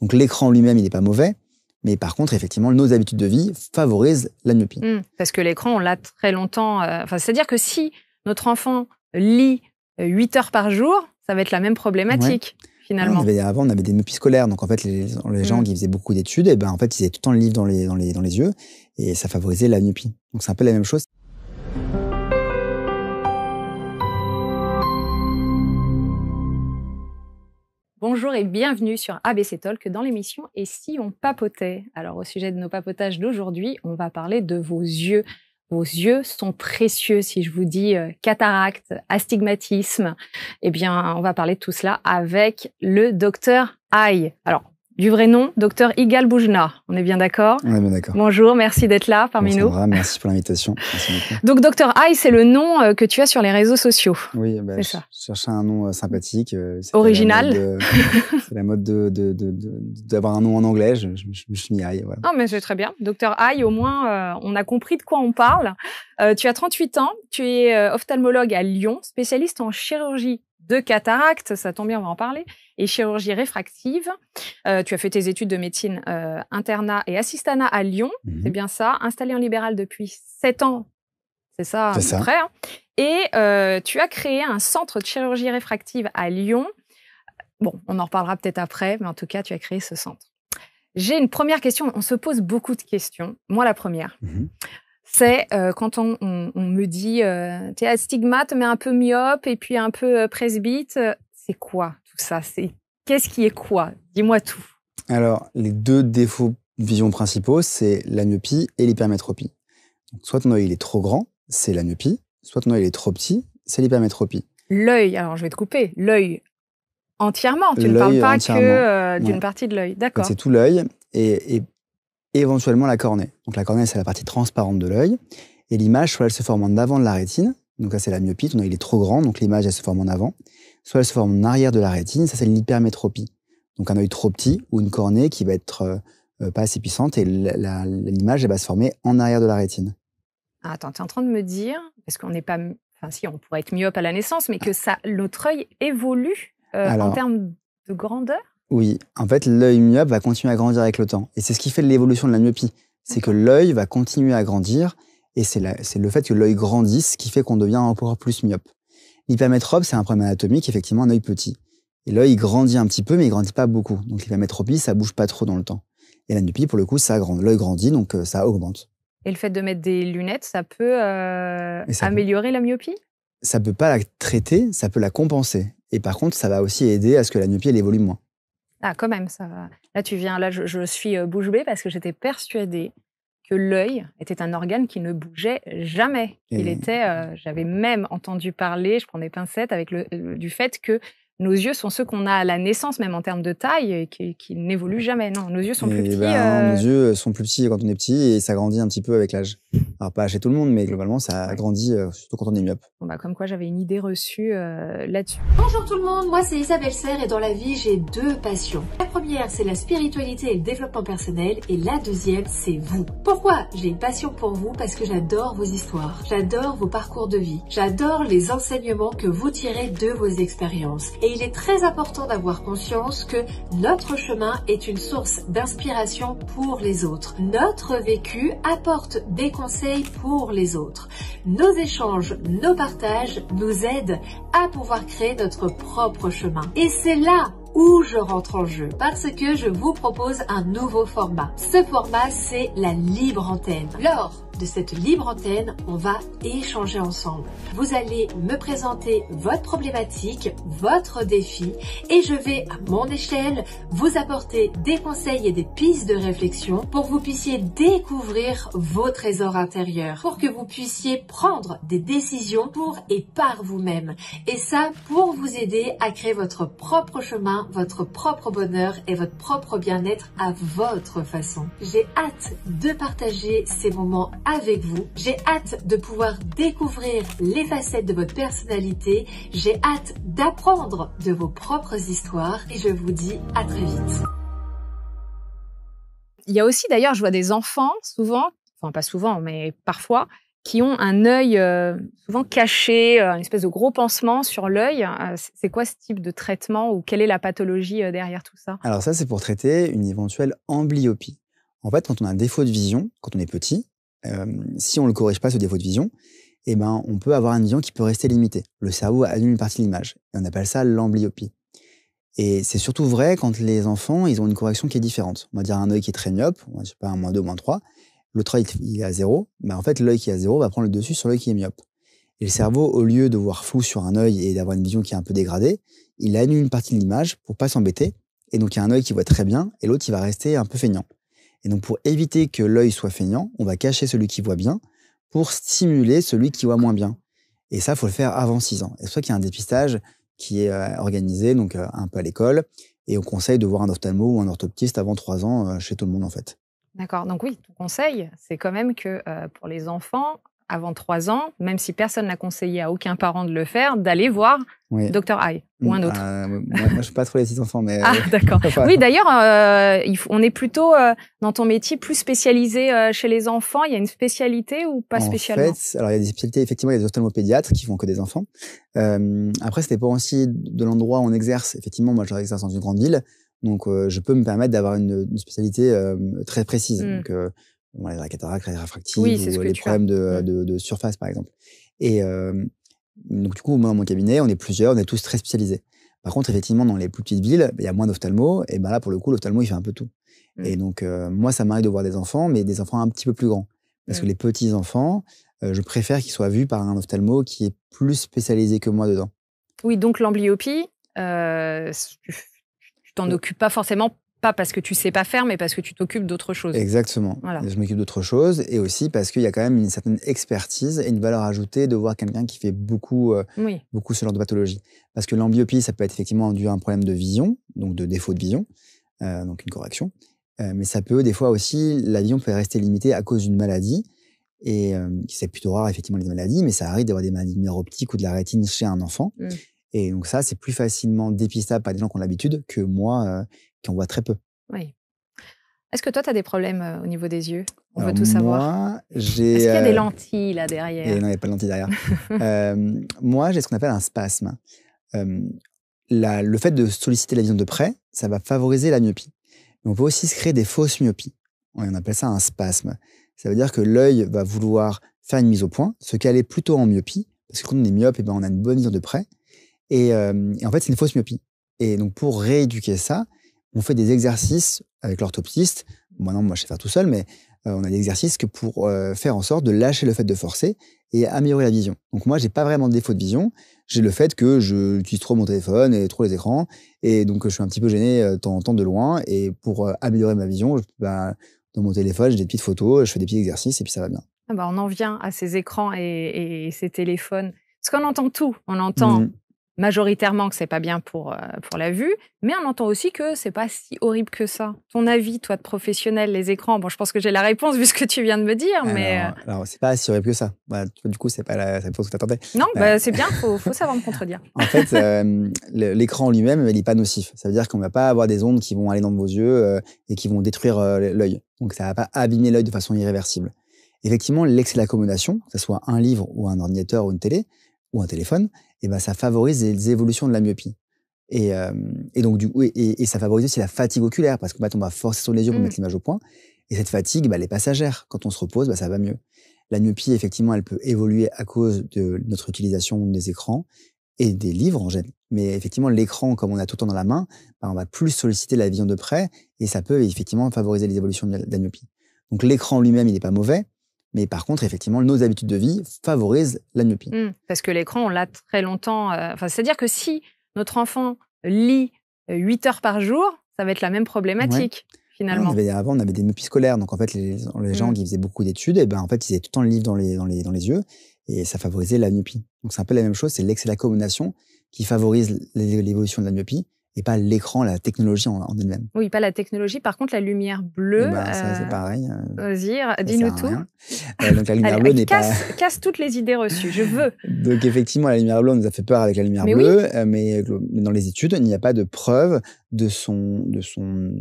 Donc l'écran lui-même, il n'est pas mauvais, mais par contre, effectivement, nos habitudes de vie favorisent la myopie. Parce que l'écran, on l'a très longtemps... c'est-à-dire que si notre enfant lit 8 heures par jour, ça va être la même problématique, finalement. Avant, on avait des myopies scolaires. Donc, en fait, les gens qui faisaient beaucoup d'études, en fait, ils avaient tout le temps le livre dans les yeux et ça favorisait la myopie. Donc, c'est un peu la même chose. Bonjour et bienvenue sur ABC Talk dans l'émission « Et si on papotait ?» Alors, au sujet de nos papotages d'aujourd'hui, on va parler de vos yeux. Vos yeux sont précieux. Si je vous dis cataracte, astigmatisme, eh bien, on va parler de tout cela avec le docteur Aïe. Alors, du vrai nom, docteur Igal Boujna. On est bien d'accord? On est bien d'accord. Bonjour, merci d'être là parmi nous. Merci pour l'invitation. Merci beaucoup. Donc, docteur Aïe, c'est le nom que tu as sur les réseaux sociaux. Oui, je cherchais un nom sympathique. Original. C'est la mode d'avoir un nom en anglais. Je me suis mis Aïe. Voilà. Non, mais c'est très bien. Docteur Aïe, au moins, on a compris de quoi on parle. Tu as 38 ans, tu es ophtalmologue à Lyon, spécialiste en chirurgie de cataracte, ça tombe bien, on va en parler, et chirurgie réfractive. Tu as fait tes études de médecine internat et assistanat à Lyon, c'est bien ça, installé en libéral depuis 7 ans, c'est ça à peu près. Hein. Et tu as créé un centre de chirurgie réfractive à Lyon. Bon, on en reparlera peut-être après, mais en tout cas, tu as créé ce centre. J'ai une première question, on se pose beaucoup de questions. Moi, la première, c'est quand on me dit t'es astigmate mais un peu myope et puis un peu presbyte, c'est quoi tout ça? Qu'est-ce qui est quoi? Dis-moi tout. Alors, les deux défauts de vision principaux, c'est la myopie et l'hypermétropie. Donc, soit ton œil il est trop grand, c'est la myopie, soit ton œil il est trop petit, c'est l'hypermétropie. L'œil, alors je vais te couper, l'œil entièrement, tu ne parles pas que d'une partie de l'œil, d'accord. C'est tout l'œil et éventuellement la cornée. Donc la cornée, c'est la partie transparente de l'œil. Et l'image, soit elle se forme en avant de la rétine, donc là c'est la myopie, ton œil il est trop grand, donc l'image elle se forme en avant. Soit elle se forme en arrière de la rétine, ça c'est l'hypermétropie. Donc un œil trop petit ou une cornée qui va être pas assez puissante et l'image elle va se former en arrière de la rétine. Ah, attends, tu es en train de me dire, parce qu'on n'est pas... Enfin si, on pourrait être myope à la naissance, mais que notre œil évolue en termes de grandeur? Oui, en fait, l'œil myope va continuer à grandir avec le temps. Et c'est ce qui fait l'évolution de la myopie. C'est que l'œil va continuer à grandir et c'est le fait que l'œil grandisse qui fait qu'on devient encore plus myope. L'hypermétrope, c'est un problème anatomique, effectivement, un œil petit. Et l'œil grandit un petit peu, mais il grandit pas beaucoup. Donc l'hypermétropie, ça bouge pas trop dans le temps. Et la myopie, pour le coup, l'œil grandit, donc ça augmente. Et le fait de mettre des lunettes, ça peut améliorer la myopie? Ça peut pas la traiter, ça peut la compenser. Et par contre, ça va aussi aider à ce que la myopie, elle évolue moins. Ah, quand même, ça va. Là, je suis bouche bée parce que j'étais persuadée que l'œil était un organe qui ne bougeait jamais. J'avais même entendu parler, je prends des pincettes, avec du fait que nos yeux sont ceux qu'on a à la naissance, même en termes de taille, et qui n'évoluent jamais. Non, nos yeux sont plus petits. Nos yeux sont plus petits quand on est petit et ça grandit un petit peu avec l'âge. Alors, pas chez tout le monde, mais globalement, ça grandit surtout quand on est myope. Bon, comme quoi, j'avais une idée reçue là-dessus. Bonjour tout le monde, moi c'est Isabelle Serre et dans la vie, j'ai deux passions. La première, c'est la spiritualité et le développement personnel et la deuxième, c'est vous. Pourquoi j'ai une passion pour vous? Parce que j'adore vos histoires, j'adore vos parcours de vie, j'adore les enseignements que vous tirez de vos expériences. Et il est très important d'avoir conscience que notre chemin est une source d'inspiration pour les autres. Notre vécu apporte des conseils pour les autres. Nos échanges, nos partages nous aident à pouvoir créer notre propre chemin. Et c'est là où je rentre en jeu parce que je vous propose un nouveau format. Ce format, c'est la libre antenne. Lors de cette libre antenne, on va échanger ensemble. Vous allez me présenter votre problématique, votre défi et je vais, à mon échelle, vous apporter des conseils et des pistes de réflexion pour que vous puissiez découvrir vos trésors intérieurs, pour que vous puissiez prendre des décisions pour et par vous-même. Et ça, pour vous aider à créer votre propre chemin, votre propre bonheur et votre propre bien-être à votre façon. J'ai hâte de partager ces moments avec vous. J'ai hâte de pouvoir découvrir les facettes de votre personnalité. J'ai hâte d'apprendre de vos propres histoires et je vous dis à très vite. Il y a aussi, d'ailleurs, je vois des enfants, souvent, enfin pas souvent, mais parfois, qui ont un œil souvent caché, une espèce de gros pansement sur l'œil. C'est quoi ce type de traitement ou quelle est la pathologie derrière tout ça? Alors ça, c'est pour traiter une éventuelle amblyopie. En fait, quand on a un défaut de vision, quand on est petit, si on ne le corrige pas, ce défaut de vision, eh ben, on peut avoir une vision qui peut rester limitée. Le cerveau annule une partie de l'image. Et on appelle ça l'amblyopie. Et c'est surtout vrai quand les enfants, ils ont une correction qui est différente. On va dire un œil qui est très myope, je sais pas, un -2, -3. L'autre œil, il est à 0. Ben, en fait, l'œil qui est à 0 va prendre le dessus sur l'œil qui est myope. Et le cerveau, au lieu de voir flou sur un œil et d'avoir une vision qui est un peu dégradée, il annule une partie de l'image pour pas s'embêter. Et donc, il y a un œil qui voit très bien et l'autre, il va rester un peu feignant. Et donc, pour éviter que l'œil soit feignant, on va cacher celui qui voit bien pour stimuler celui qui voit moins bien. Et ça, il faut le faire avant 6 ans. Et c'est pour ça qu'il y a un dépistage qui est organisé, donc un peu à l'école. Et on conseille de voir un ophtalmo ou un orthoptiste avant 3 ans chez tout le monde, en fait. D'accord. Donc oui, ton conseil, c'est quand même que pour les enfants, avant 3 ans, même si personne n'a conseillé à aucun parent de le faire, d'aller voir Oui. Dr Eye ou un autre. Moi, je ne suis pas trop les petits enfants, mais... Ah, d'accord. Enfin, Oui, d'ailleurs, on est plutôt, dans ton métier, plus spécialisé chez les enfants. Il y a une spécialité ou pas spécialement? En fait, alors il y a des spécialités, effectivement, il y a des ophtalmopédiatres qui font que des enfants. Après, ça dépend aussi de l'endroit où on exerce. Effectivement, moi, j'exerce dans une grande ville, donc je peux me permettre d'avoir une spécialité très précise. Donc, la cataracte, la réfractive, Oui, c'est ce ou que les tu as. problèmes de surface, par exemple. Et donc, du coup, moi, dans mon cabinet, on est plusieurs, on est tous très spécialisés. Par contre, effectivement, dans les plus petites villes, il y a moins d'ophtalmo, et ben là, pour le coup, l'ophtalmo, il fait un peu tout. Et donc, moi, ça m'arrive de voir des enfants, mais des enfants un petit peu plus grands. Parce que les petits enfants, je préfère qu'ils soient vus par un ophtalmo qui est plus spécialisé que moi dedans. Oui, donc l'amblyopie, tu t'en occupes pas forcément, pas parce que tu sais pas faire, mais parce que tu t'occupes d'autre chose. Exactement. Voilà. Je m'occupe d'autre chose, et aussi parce qu'il y a quand même une certaine expertise et une valeur ajoutée de voir quelqu'un qui fait beaucoup ce genre de pathologie. Parce que l'amblyopie, ça peut être effectivement dû à un problème de vision, donc de défaut de vision, donc une correction. Mais ça peut, des fois aussi, la vision peut rester limitée à cause d'une maladie, et c'est plutôt rare, effectivement, les maladies, mais ça arrive d'avoir des maladies de nerfs optiques ou de la rétine chez un enfant. Et donc ça, c'est plus facilement dépistable par des gens qui ont l'habitude que moi, qui en vois très peu. Oui. Est-ce que toi, tu as des problèmes au niveau des yeux? On Alors veut tout savoir. moi, Est-ce qu'il y a des lentilles là derrière? Et non, il n'y a pas de lentilles derrière. Moi, j'ai ce qu'on appelle un spasme. Le fait de solliciter la vision de près, ça va favoriser la myopie. Mais on peut aussi se créer des fausses myopies. On appelle ça un spasme. Ça veut dire que l'œil va vouloir faire une mise au point, se caler plutôt en myopie, parce que quand on est myope, on a une bonne vision de près. Et en fait, c'est une fausse myopie. Et donc, pour rééduquer ça, on fait des exercices avec l'orthoptiste. Moi, je sais faire tout seul, mais on a des exercices que pour faire en sorte de lâcher le fait de forcer et améliorer la vision. Donc, moi, j'ai pas vraiment de défaut de vision. J'ai le fait que j'utilise trop mon téléphone et trop les écrans. Et donc, je suis un petit peu gêné de temps en temps de loin. Et pour améliorer ma vision, dans mon téléphone, j'ai des petites photos, je fais des petits exercices et puis ça va bien. Ah bah, on en vient à ces écrans et ces téléphones. Parce qu'on entend tout. On entend majoritairement que c'est pas bien pour la vue, mais on entend aussi que c'est pas si horrible que ça. Ton avis, toi, de professionnel, les écrans, bon, je pense que j'ai la réponse vu ce que tu viens de me dire, mais... Alors, c'est pas si horrible que ça. Du coup, c'est pas la réponse que t'attendais. Non, c'est bien, faut savoir me contredire. En fait, l'écran lui-même, il n'est pas nocif. Ça veut dire qu'on va pas avoir des ondes qui vont aller dans vos yeux et qui vont détruire l'œil. Donc, ça va pas abîmer l'œil de façon irréversible. Effectivement, l'excès d'accommodation, que ce soit un livre ou un ordinateur ou une télé ou un téléphone, ça favorise les évolutions de la myopie. Et donc, du coup, et ça favorise aussi la fatigue oculaire, parce qu'en fait, on va forcer sur les yeux pour mettre l'image au point. Et cette fatigue, elle est passagère. Quand on se repose, ça va mieux. La myopie, effectivement, elle peut évoluer à cause de notre utilisation des écrans et des livres en général. Mais effectivement, l'écran, comme on a tout le temps dans la main, on va plus solliciter la vision de près, et ça peut effectivement favoriser les évolutions de la myopie. Donc, l'écran lui-même, il n'est pas mauvais. Mais par contre, effectivement, nos habitudes de vie favorisent la myopie. Parce que l'écran, on l'a très longtemps... c'est-à-dire que si notre enfant lit 8 heures par jour, ça va être la même problématique, finalement. Avant, on avait des myopies scolaires. Donc, en fait, les gens qui faisaient beaucoup d'études, en fait, ils avaient tout le temps le livre dans les yeux, et ça favorisait la myopie. Donc, c'est un peu la même chose. C'est l'excès d'accommodation qui favorise l'évolution de la myopie, et pas l'écran, la technologie en elle-même. Oui, pas la technologie. Par contre, la lumière bleue... ça, c'est pareil. Vas-y, dis-nous tout. Donc, la lumière bleue n'est pas... Casse toutes les idées reçues, je veux. Donc, effectivement, la lumière bleue, on nous a fait peur avec la lumière bleue, mais dans les études, il n'y a pas de preuve de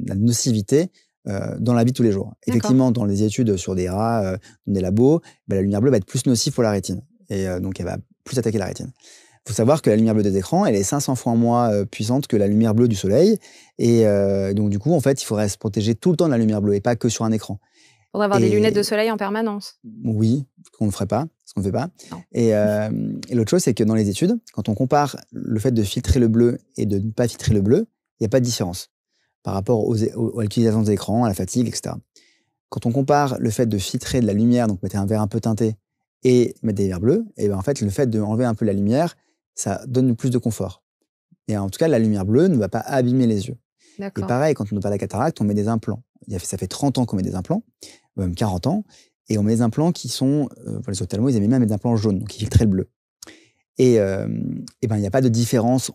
la nocivité dans la vie de tous les jours. Effectivement, dans les études sur des rats, dans des labos, la lumière bleue va être plus nocive pour la rétine. Et donc, elle va plus attaquer la rétine. Il faut savoir que la lumière bleue des écrans, elle est 500 fois moins puissante que la lumière bleue du soleil. Et donc, du coup, en fait, il faudrait se protéger tout le temps de la lumière bleue et pas que sur un écran. Il faudrait avoir des lunettes de soleil en permanence. Oui, ce qu'on ne ferait pas, ce qu'on ne fait pas. Et l'autre chose, c'est que dans les études, quand on compare le fait de filtrer le bleu et de ne pas filtrer le bleu, il n'y a pas de différence par rapport à l'utilisation des écrans, à la fatigue, etc. Quand on compare le fait de filtrer de la lumière, donc mettre un verre un peu teinté, et mettre des verres bleus, et ben en fait, le fait d'enlever un peu la lumière, ça donne plus de confort. Et en tout cas, la lumière bleue ne va pas abîmer les yeux. Et pareil, quand on opère la cataracte, on met des implants. Ça fait 30 ans qu'on met des implants, même 40 ans, et on met des implants qui sont, pour les ophtalmos, ils aimaient même des implants jaunes, donc qui filtraient le bleu. Et ben, il n'y a pas de différence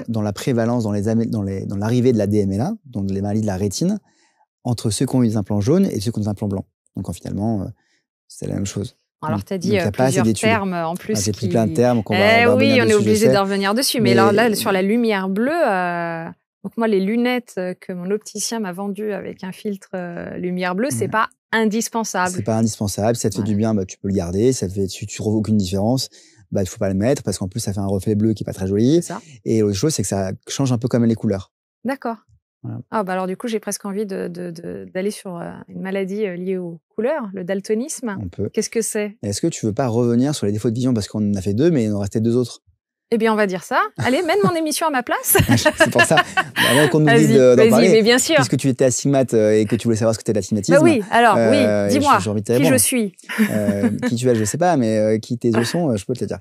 dans la prévalence, dans l'arrivée de la DMLA, dans les maladies de la rétine, entre ceux qui ont eu des implants jaunes et ceux qui ont des implants blancs. Donc finalement, c'est la même chose. Alors, tu as dit plusieurs termes en plus. J'ai pris plein de termes. Oui, on est obligé de revenir dessus. Mais alors là, sur la lumière bleue, donc moi, les lunettes que mon opticien m'a vendues avec un filtre lumière bleue, c'est pas indispensable. C'est pas indispensable. Si ça te fait du bien, tu peux le garder. Si tu ne trouves aucune différence, il faut pas le mettre parce qu'en plus, ça fait un reflet bleu qui est pas très joli. Et l'autre chose, c'est que ça change un peu comme les couleurs. D'accord. Voilà. Ah, alors du coup, j'ai presque envie d'aller sur une maladie liée aux couleurs, le daltonisme. On peut. Qu'est-ce que c'est? Est-ce que tu veux pas revenir sur les défauts de vision parce qu'on en a fait 2, mais il en restait 2 autres? Eh bien, on va dire ça. Allez, mène mon émission à ma place. C'est pour ça. Avant qu'on oublie d'en parler, mais bien sûr. Puisque tu étais astigmate et que tu voulais savoir ce que c'était l'astigmatisme. Bah oui, alors dis-moi, qui je suis. Qui tu es, je sais pas, mais qui tes yeux sont, je peux te le dire.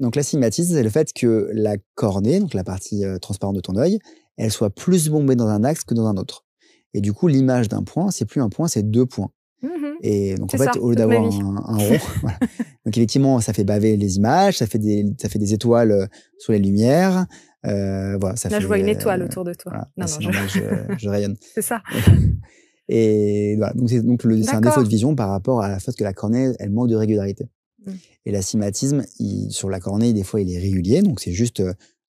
Donc l'astigmatisme, c'est le fait que la cornée, donc la partie transparente de ton œil, elle soit plus bombée dans un axe que dans un autre. Et du coup, l'image d'un point, c'est plus un point, c'est 2 points. Et donc, en fait, au lieu d'avoir un rond, voilà. Donc, effectivement, ça fait baver les images, ça fait des étoiles sur les lumières. Voilà, je vois une étoile autour de toi. Voilà, c'est normal, je rayonne. C'est ça. Et voilà, donc c'est un défaut de vision par rapport à la fait que la cornée, elle manque de régularité. Et l'astigmatisme, sur la cornée, des fois, il est régulier, donc c'est juste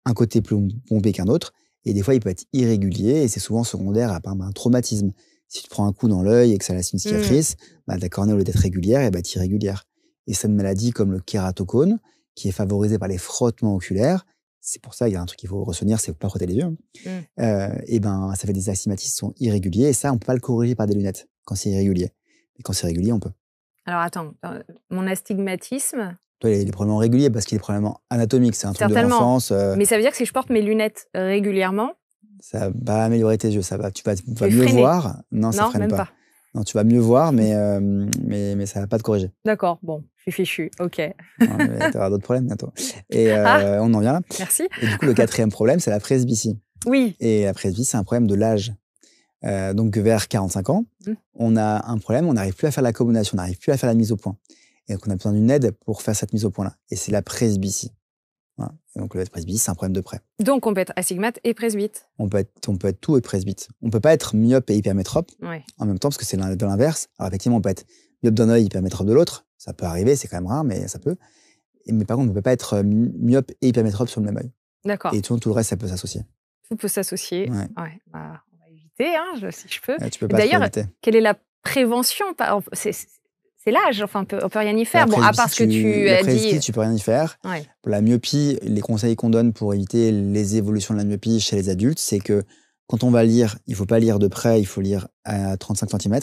un côté plus bombé qu'un autre. Et des fois, il peut être irrégulier et c'est souvent secondaire à part un traumatisme. Si tu te prends un coup dans l'œil et que ça laisse une cicatrice, ta cornée, au lieu d'être régulière, elle va être irrégulière. Et c'est une maladie comme le kératocone, qui est favorisée par les frottements oculaires. C'est pour ça qu'il y a un truc qu'il faut retenir, c'est pas frotter les yeux. Et ben, ça fait des astigmatismes qui sont irréguliers et ça, on peut pas le corriger par des lunettes quand c'est irrégulier. Mais quand c'est régulier, on peut. Alors attends, mon astigmatisme. Toi, il est probablement régulier parce qu'il est probablement anatomique. C'est un truc de l'enfance. Mais ça veut dire que si je porte mes lunettes régulièrement, ça va améliorer tes yeux. Ça va, tu vas mieux voir. Non, ça freine pas. Non, tu vas mieux voir, mais ça va pas te corriger. D'accord. Bon, je suis fichu. Ok. Tu auras d'autres problèmes bientôt. Et on en vient là. Merci. Et du coup, le 4e problème, c'est la presbytie. Oui. Et la presbytie, c'est un problème de l'âge. Donc vers 45 ans, on a un problème. On n'arrive plus à faire l'accommodation, on n'arrive plus à faire la mise au point. Et donc, on a besoin d'une aide pour faire cette mise au point-là. Et c'est la presbytie. Voilà. Et donc, le presbytie, c'est un problème de près. Donc, on peut être astigmate et presbyte. On peut être tout et presbyte. On peut pas être myope et hypermétrope en même temps, parce que c'est de l'inverse. Alors, effectivement, on peut être myope d'un œil, hypermétrope de l'autre. Ça peut arriver, c'est quand même rare, mais ça peut. Mais par contre, on ne peut pas être myope et hypermétrope sur le même œil. D'accord. Et tout le reste, ça peut s'associer. Tout peut s'associer. Ouais. On va éviter, si je peux. Tu peux pas. D'ailleurs, quelle est la prévention? C'est l'âge, enfin, on peut rien y faire. Bon, à part ce que tu as dit. Tu peux rien y faire. Pour la myopie, les conseils qu'on donne pour éviter les évolutions de la myopie chez les adultes, c'est que quand on va lire, il faut pas lire de près, il faut lire à 35 cm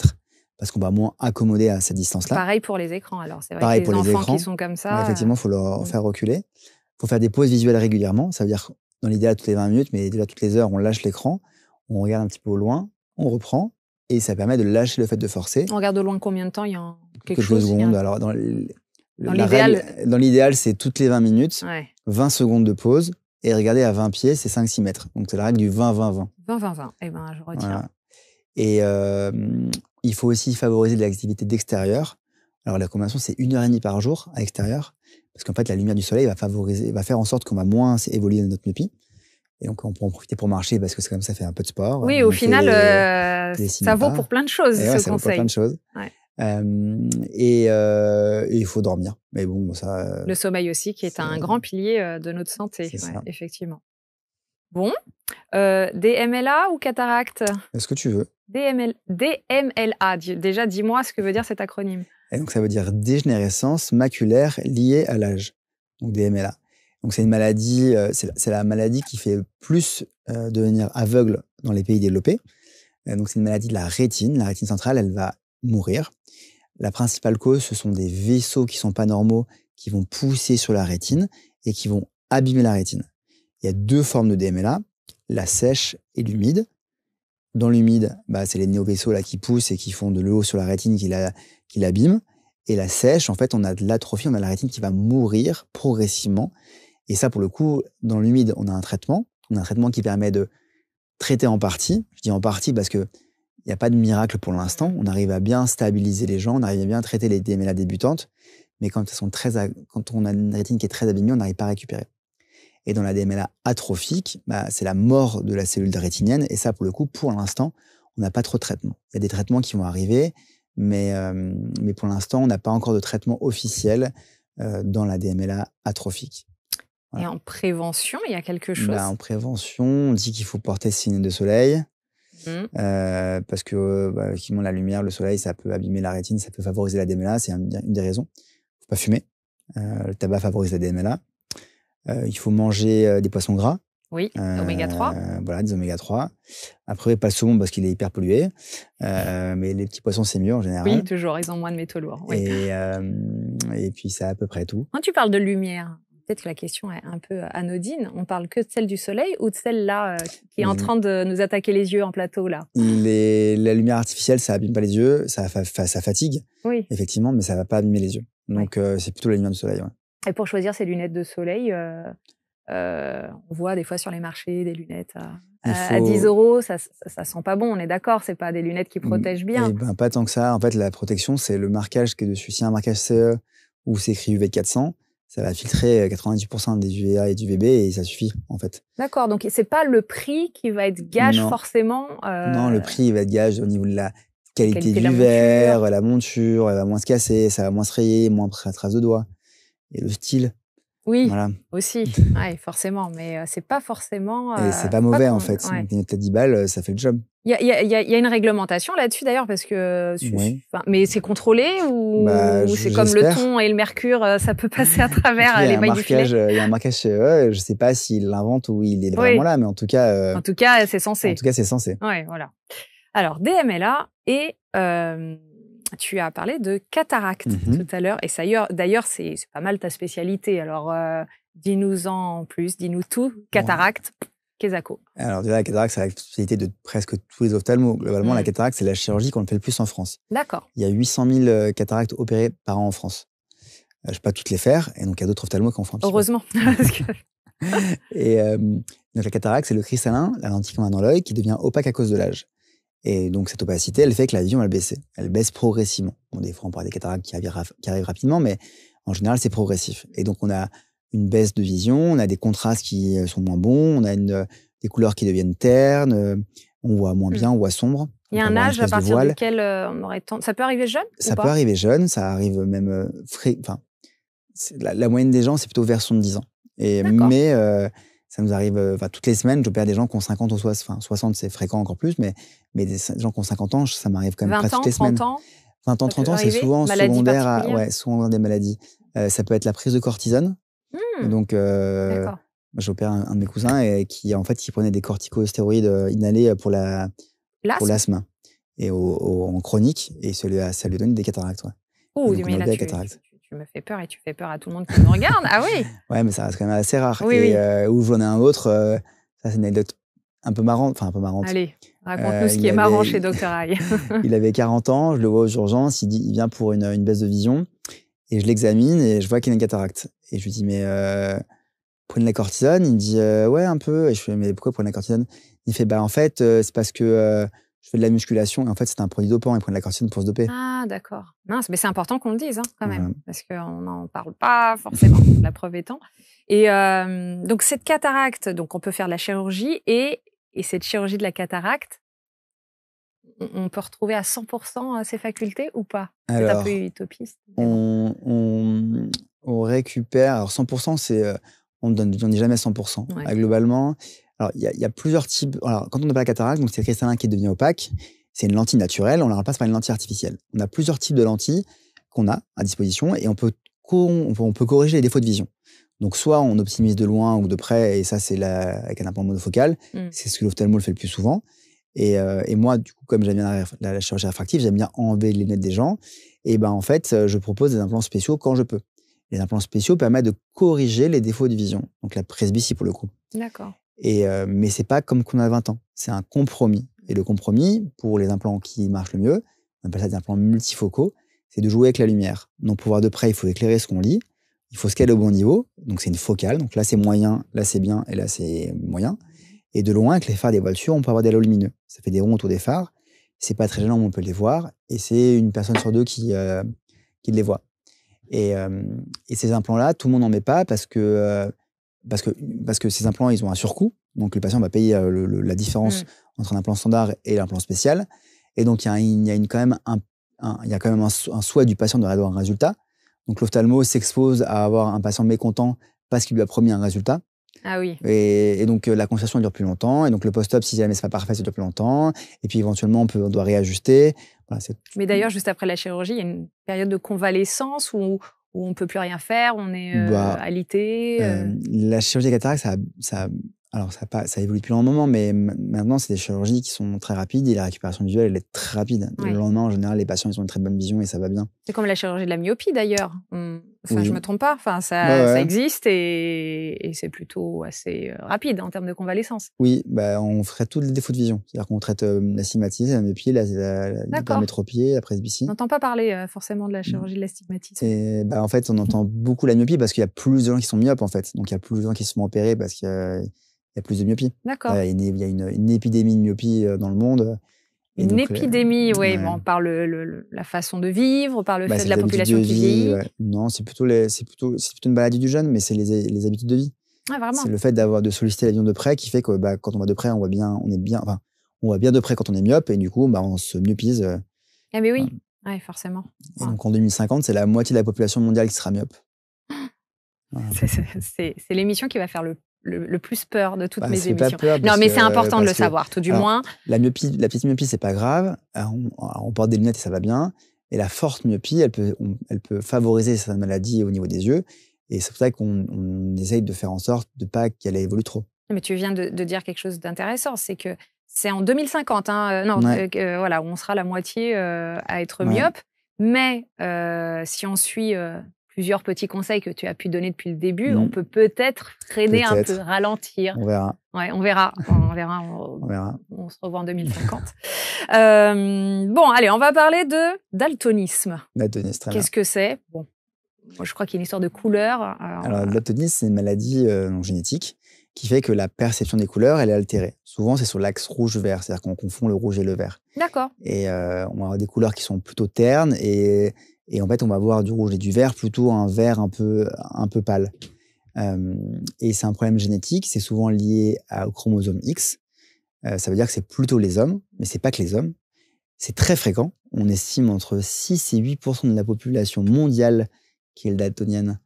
parce qu'on va moins accommoder à cette distance-là. Pareil pour les écrans, alors. C'est vrai que les enfants qui sont comme ça. Effectivement, il faut leur faire reculer. Il faut faire des pauses visuelles régulièrement. Ça veut dire, dans l'idéal, toutes les 20 minutes, mais déjà toutes les heures, on lâche l'écran, on regarde un petit peu au loin, on reprend. Et ça permet de lâcher le fait de forcer. On regarde au loin combien de temps? Il y a quelques secondes. Alors, dans l'idéal, c'est toutes les 20 minutes, 20 secondes de pause. Et regarder à 20 pieds, c'est 5-6 mètres. Donc, c'est la règle du 20-20-20. 20-20-20. Eh ben, je retiens. Voilà. Et il faut aussi favoriser de l'activité d'extérieur. Alors, la recommandation, c'est 1h30 par jour à l'extérieur. Parce qu'en fait, la lumière du soleil va faire en sorte qu'on va moins évoluer dans notre myopie. Et donc, on peut en profiter pour marcher parce que c'est comme ça, fait un peu de sport. Oui, au final, ça vaut pour plein de choses, ce conseil. Ça vaut pour plein de choses. Et il faut dormir. Mais bon, ça. Le sommeil aussi, qui est un grand pilier de notre santé. Effectivement. Bon. Des MLA ou cataractes? Ce que tu veux. DMLA. Déjà, dis-moi ce que veut dire cet acronyme. Et donc, ça veut dire dégénérescence maculaire liée à l'âge. Donc, DMLA. Donc, c'est une maladie, c'est la maladie qui fait plus devenir aveugle dans les pays développés. Donc, c'est une maladie de la rétine. La rétine centrale, elle va mourir. La principale cause, ce sont des vaisseaux qui sont pas normaux, qui vont pousser sur la rétine et qui vont abîmer la rétine. Il y a 2 formes de DMLA, la sèche et l'humide. Dans l'humide, c'est les néovaisseaux là qui poussent et qui font de l'eau sur la rétine qui l'abîment. Et la sèche, en fait, on a de l'atrophie, on a la rétine qui va mourir progressivement. Et ça, pour le coup, dans l'humide, on a un traitement. On a un traitement qui permet de traiter en partie. Je dis en partie parce que il n'y a pas de miracle pour l'instant. On arrive à bien stabiliser les gens, on arrive à bien traiter les DMLA débutantes. Mais quand on a une rétine qui est très abîmée, on n'arrive pas à récupérer. Et dans la DMLA atrophique, c'est la mort de la cellule rétinienne. Et ça, pour le coup, pour l'instant, on n'a pas trop de traitement. Il y a des traitements qui vont arriver, mais pour l'instant, on n'a pas encore de traitement officiel dans la DMLA atrophique. Voilà. Et en prévention, il y a quelque chose? En prévention, on dit qu'il faut porter ses lunettes de soleil. Parce que effectivement, la lumière, le soleil, ça peut abîmer la rétine, ça peut favoriser la DMLA, c'est une des raisons. Il ne faut pas fumer. Le tabac favorise la DMLA. Il faut manger des poissons gras. Oui, oméga 3. Voilà, des oméga 3. Après, pas le saumon parce qu'il est hyper pollué. Mais les petits poissons, c'est mieux en général. Oui, toujours, ils ont moins de métaux lourds. Oui. Et puis, c'est à peu près tout. Quand tu parles de lumière, peut-être que la question est un peu anodine. On parle que de celle du soleil ou de celle-là qui est en train de nous attaquer les yeux en plateau, là? La lumière artificielle, ça abîme pas les yeux, ça fatigue, oui. Effectivement, mais ça va pas abîmer les yeux. Donc, c'est plutôt la lumière du soleil. Ouais. Et pour choisir ces lunettes de soleil, on voit des fois sur les marchés des lunettes à 10 €. Ça sent pas bon, on est d'accord. C'est pas des lunettes qui protègent bien. Pas tant que ça. En fait, la protection, c'est le marquage qui est dessus. Si y a un marquage CE où c'est écrit UV 400, ça va filtrer 98% des UVA et du UVB et ça suffit, en fait. D'accord. Donc, c'est pas le prix qui va être gage forcément. Non, le prix, il va être gage au niveau de la qualité du verre, la monture, elle va moins se casser, ça va moins se rayer, moins trace de doigts. Et le style. Oui, voilà. Aussi. Ouais, forcément. Mais c'est pas forcément. Et c'est pas mauvais, en fait. Ouais. Donc, une tête 10 balles, ça fait le job. Il y a une réglementation là-dessus, d'ailleurs, parce que. Mais c'est contrôlé ou c'est comme le thon et le mercure, ça peut passer à travers les mailles du filet? Il y a un marquage chez eux. Je sais pas s'il l'invente ou il est vraiment là, mais en tout cas. En tout cas, c'est censé. En tout cas, c'est censé. Ouais, voilà. Alors, DMLA et. Tu as parlé de cataracte tout à l'heure. Et d'ailleurs, c'est pas mal ta spécialité. Alors, dis-nous-en plus, dis-nous tout. Cataracte, Kesako. Alors, déjà, la cataracte, c'est la spécialité de presque tous les ophtalmos. Globalement, la cataracte, c'est la chirurgie qu'on fait le plus en France. D'accord. Il y a 800 000 cataractes opérées par an en France. Je ne peux pas toutes les faire. Et donc, il y a d'autres ophtalmos qui en font un petit peu. Heureusement. Et donc, la cataracte, c'est le cristallin, la lentille qu'on a dans l'œil, qui devient opaque à cause de l'âge. Et donc, cette opacité, elle fait que la vision, elle baisse. Elle baisse progressivement. Bon, des fois, on parle des cataractes qui arrivent rapidement, mais en général, c'est progressif. Et donc, on a une baisse de vision, on a des contrastes qui sont moins bons, on a des couleurs qui deviennent ternes, on voit moins bien, on voit sombre. Il y a un âge à partir duquel on aurait tendance... Ça peut arriver jeune? Ça peut arriver jeune, ça arrive même... la moyenne des gens, c'est plutôt vers 70 ans. Mais... ça nous arrive toutes les semaines, j'opère des gens qui ont 50 ou 60, c'est fréquent encore plus, mais des gens qui ont 50 ans, ça m'arrive quand même presque toutes les semaines. 20 ans, 20 ans, 30 ans, c'est souvent secondaire des maladies. Ça peut être la prise de cortisone. Donc, j'opère un de mes cousins qui prenait des corticostéroïdes inhalés pour l'asthme et en chronique, et ça lui donne des cataractes. Ouais. Mais là, tu me fais peur et tu fais peur à tout le monde qui me regarde. Ah oui. Ouais, mais ça reste quand même assez rare. Oui, où j'en ai un autre, ça c'est une anecdote un peu marrante. Allez, raconte-nous ce qui est marrant chez Dr Aïe. Il avait 40 ans, je le vois aux urgences, il vient pour une baisse de vision, et je l'examine et je vois qu'il a une cataracte. Et je lui dis, mais prenez la cortisone? Il me dit, ouais, un peu. Et je fais, mais pourquoi prenez la cortisone? Il fait, en fait, c'est parce que je fais de la musculation et en fait, c'est un produit dopant. Ils prennent la cortisone pour se doper. Ah, d'accord. Mince, mais c'est important qu'on le dise, quand même, parce qu'on n'en parle pas forcément, la preuve étant. Et donc, cette cataracte, donc on peut faire de la chirurgie et cette chirurgie de la cataracte, on peut retrouver à 100% ses facultés ou pas? C'est un peu utopiste. On récupère, alors 100%, on ne dit jamais 100%. Ouais. Globalement, alors il y a plusieurs types. Alors, quand on opère la cataracte, donc c'est le cristallin qui devient opaque. C'est une lentille naturelle, on la remplace par une lentille artificielle. On a plusieurs types de lentilles qu'on a à disposition et on peut corriger les défauts de vision. Donc, soit on optimise de loin ou de près, et ça, c'est avec un implant monofocal. C'est ce que l'ophtalmo le fait le plus souvent. Et moi, du coup, comme j'aime bien la chirurgie réfractive, j'aime bien enlever les lunettes des gens. Et ben, en fait, je propose des implants spéciaux quand je peux. Les implants spéciaux permettent de corriger les défauts de vision. Donc, la presbytie pour le coup. D'accord. Mais c'est pas comme qu'on a 20 ans. C'est un compromis. Et le compromis, pour les implants qui marchent le mieux, on appelle ça des implants multifocaux, c'est de jouer avec la lumière. Donc, pour voir de près, il faut éclairer ce qu'on lit. Il faut scaler au bon niveau. Donc, c'est une focale. Donc, là, c'est moyen, là, c'est bien, et là, c'est moyen. Et de loin, avec les phares des voitures, on peut avoir des halos lumineux. Ça fait des ronds autour des phares. C'est pas très gênant, mais on peut les voir. Et c'est une personne sur deux qui les voit. Et ces implants-là, tout le monde n'en met pas parce que ces implants, ils ont un surcoût. Donc, le patient va payer la différence entre un implant standard et l'implant spécial. Et donc, il y a quand même un souhait du patient d'avoir un résultat. Donc, l'ophtalmo s'expose à avoir un patient mécontent parce qu'il lui a promis un résultat. Ah oui. Et donc, la consultation dure plus longtemps. Et donc, le post-op, si jamais c'est pas parfait, ça dure plus longtemps. Et puis, éventuellement, on doit réajuster. Voilà, mais d'ailleurs, juste après la chirurgie, il y a une période de convalescence où on peut plus rien faire, on est alité. La chirurgie cataracte, ça évolue depuis un moment, mais maintenant, c'est des chirurgies qui sont très rapides et la récupération visuelle, elle est très rapide. Le lendemain, en général, les patients, ils ont une très bonne vision et ça va bien. C'est comme la chirurgie de la myopie, d'ailleurs. Oui. Je me trompe pas. Ça existe et c'est plutôt assez rapide en termes de convalescence. Oui, on ferait tous les défauts de vision. C'est-à-dire qu'on traite l'astigmatisme, la myopie, l'hypermétropie, la presbytie. On n'entend pas parler forcément de la chirurgie de l'astigmatisme. Et en fait, on entend beaucoup la myopie parce qu'il y a plus de gens qui sont myopes, en fait. Donc, il y a plus de gens qui se font opérer parce qu'il y a plus de myopie. D'accord. Il y a une épidémie de myopie dans le monde. Une épidémie, oui. Bon, par la façon de vivre, par le fait de la population qui vieillit. Ouais. Non, c'est plutôt une maladie du jeune, mais c'est les habitudes de vie. Ah, vraiment. C'est le fait de solliciter la vision de près qui fait que quand on va de près, on voit bien de près quand on est myope et du coup, on se myopise. Ah, mais oui, forcément. Et donc en 2050, c'est la moitié de la population mondiale qui sera myope. Voilà. C'est l'émission qui va faire le plus peur de toutes mes émissions. Non, mais c'est important de le savoir, tout du moins. La petite myopie, c'est pas grave. On porte des lunettes et ça va bien. Et la forte myopie, elle peut favoriser certaines maladies au niveau des yeux. Et c'est pour ça qu'on essaye de faire en sorte de pas qu'elle évolue trop. Mais tu viens de dire quelque chose d'intéressant, c'est que c'est en 2050, voilà, où on sera la moitié à être myope. Mais si on suit plusieurs petits conseils que tu as pu donner depuis le début, on peut peut-être freiner un peu, ralentir. On verra. Ouais, on verra. On se revoit en 2050. Bon, allez, on va parler de daltonisme. Daltonisme, très bien. Qu'est-ce que c'est? Bon, moi, je crois qu'il y a une histoire de couleur. Alors, le daltonisme, c'est une maladie génétique qui fait que la perception des couleurs, elle est altérée. Souvent, c'est sur l'axe rouge-vert, c'est-à-dire qu'on confond le rouge et le vert. D'accord. Et on va avoir des couleurs qui sont plutôt ternes et en fait, on va avoir du rouge et du vert, plutôt un vert un peu pâle. Et c'est un problème génétique, c'est souvent lié au chromosome X. Ça veut dire que c'est plutôt les hommes, mais c'est pas que les hommes. C'est très fréquent. On estime entre 6 et 8% de la population mondiale qui est daltonienne.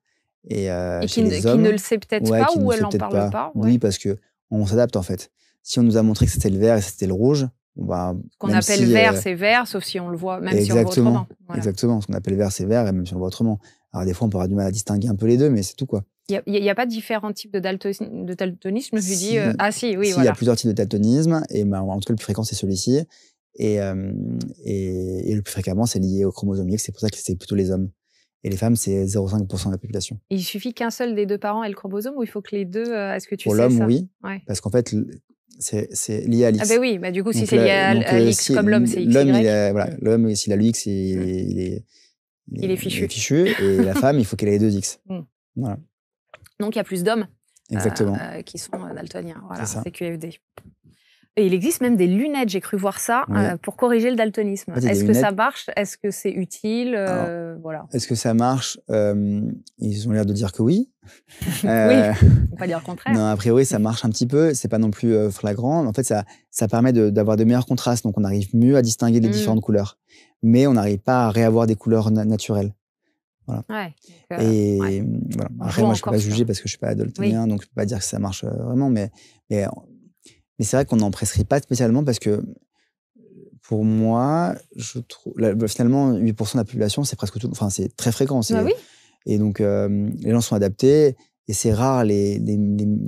Et qui ne le sait peut-être pas ou elle n'en parle pas. Oui, parce qu'on s'adapte en fait. Si on nous a montré que c'était le vert et que c'était le rouge, ce qu'on appelle vert, c'est vert, sauf si on le voit, même si on le voit autrement. Voilà. Exactement. Ce qu'on appelle vert, c'est vert, et même si on le voit autrement. Alors, des fois, on peut avoir du mal à distinguer un peu les deux, mais c'est tout, quoi. Il n'y a pas différents types de daltonisme. Je me suis dit, si, oui, voilà. Il y a plusieurs types de daltonisme, et en tout cas, le plus fréquent, c'est celui-ci. Et le plus fréquemment, c'est lié au chromosome X. C'est pour ça que c'est plutôt les hommes. Et les femmes, c'est 0,5% de la population. Il suffit qu'un seul des deux parents ait le chromosome ou il faut que les deux. Est-ce que tu sais ça? Pour l'homme, oui. Ouais. Parce qu'en fait, c'est lié à l'X. Ah ben oui, du coup, si c'est lié à l'X comme l'homme, c'est XY. L'homme, s'il a le X, il est fichu. Et la femme, il faut qu'elle ait les deux X. Voilà. Donc, il y a plus d'hommes qui sont daltoniens. Voilà, c'est QFD. Et il existe même des lunettes, j'ai cru voir ça, pour corriger le daltonisme. Est-ce que ça marche? Est-ce que c'est utile? Voilà. Est-ce que ça marche? Ils ont l'air de dire que oui. Oui, on ne peut pas dire le contraire. Non, a priori, ça marche un petit peu. C'est pas non plus flagrant. En fait, ça permet d'avoir de meilleurs contrastes. Donc, on arrive mieux à distinguer les différentes couleurs. Mais on n'arrive pas à réavoir des couleurs naturelles. Voilà. Voilà. Après, moi, je ne peux pas juger parce que je ne suis pas daltonien, donc je ne peux pas dire que ça marche vraiment. Mais c'est vrai qu'on n'en prescrit pas spécialement parce que Pour moi, je trouve finalement 8% de la population, c'est presque tout. Enfin, c'est très fréquent. Ah oui. Et donc, les gens sont adaptés. Et c'est rare les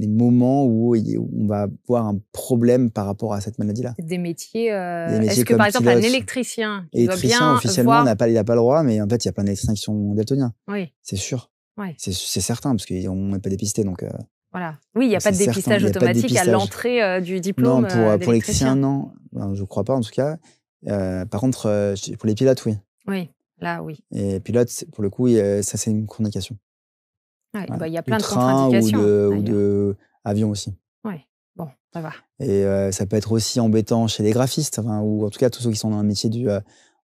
moments où on va avoir un problème par rapport à cette maladie-là. Des métiers. Des métiers Est-ce que comme par exemple un pilote, électricien qui doit électricien, bien officiellement, voir... il n'a pas le droit, mais en fait, il y a plein d'électriciens qui sont daltoniens. Oui. C'est sûr. Ouais. C'est certain, parce qu'on n'est pas dépisté. Donc, voilà. Oui, il n'y a pas de certain, dépistage automatique à l'entrée du diplôme. Non, pour l'électricien, non. Ben, je ne crois pas, en tout cas. Par contre, pour les pilotes, oui. Oui, là, oui. Et pilote, pour le coup, ça, c'est une contre-indication. Ouais, Voilà. bah, y a plein de train contre-indications. ou de avion aussi. Oui, bon, ça va. Et ça peut être aussi embêtant chez les graphistes, enfin, ou en tout cas tous ceux qui sont dans le métier du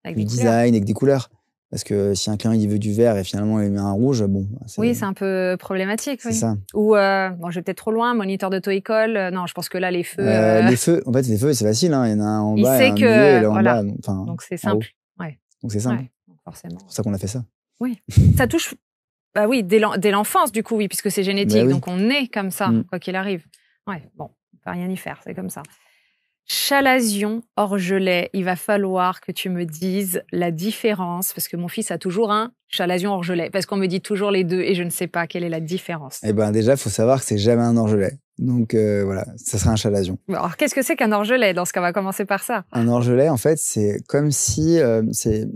design avec des couleurs. Parce que si un client il veut du vert et finalement il met un rouge, bon. Oui, c'est un peu problématique. C'est oui. ça. Ou, bon, je vais peut-être trop loin, moniteur d'auto-école. Non, je pense que là, les feux. Les feux, en fait, les feux, c'est facile. Hein. Il y en a un en bas, sait un que, milieu et là en voilà. bas. Enfin, donc c'est simple. Ouais. Donc c'est simple. Ouais, donc forcément. C'est pour ça qu'on a fait ça. Oui. Ça touche. Bah oui, dès l'enfance, du coup, oui, puisque c'est génétique. Bah oui. Donc on est comme ça, quoi qu'il arrive. Ouais, bon, on peut rien y faire, c'est comme ça. Chalazion, orgelet, il va falloir que tu me dises la différence, parce que mon fils a toujours un chalazion orgelet, parce qu'on me dit toujours les deux et je ne sais pas quelle est la différence. Eh ben déjà, il faut savoir que c'est jamais un orgelet. Donc voilà, ça sera un chalazion. Alors qu'est-ce que c'est qu'un orgelet? Dans ce cas, on va commencer par ça. Un orgelet, en fait, c'est comme si c'est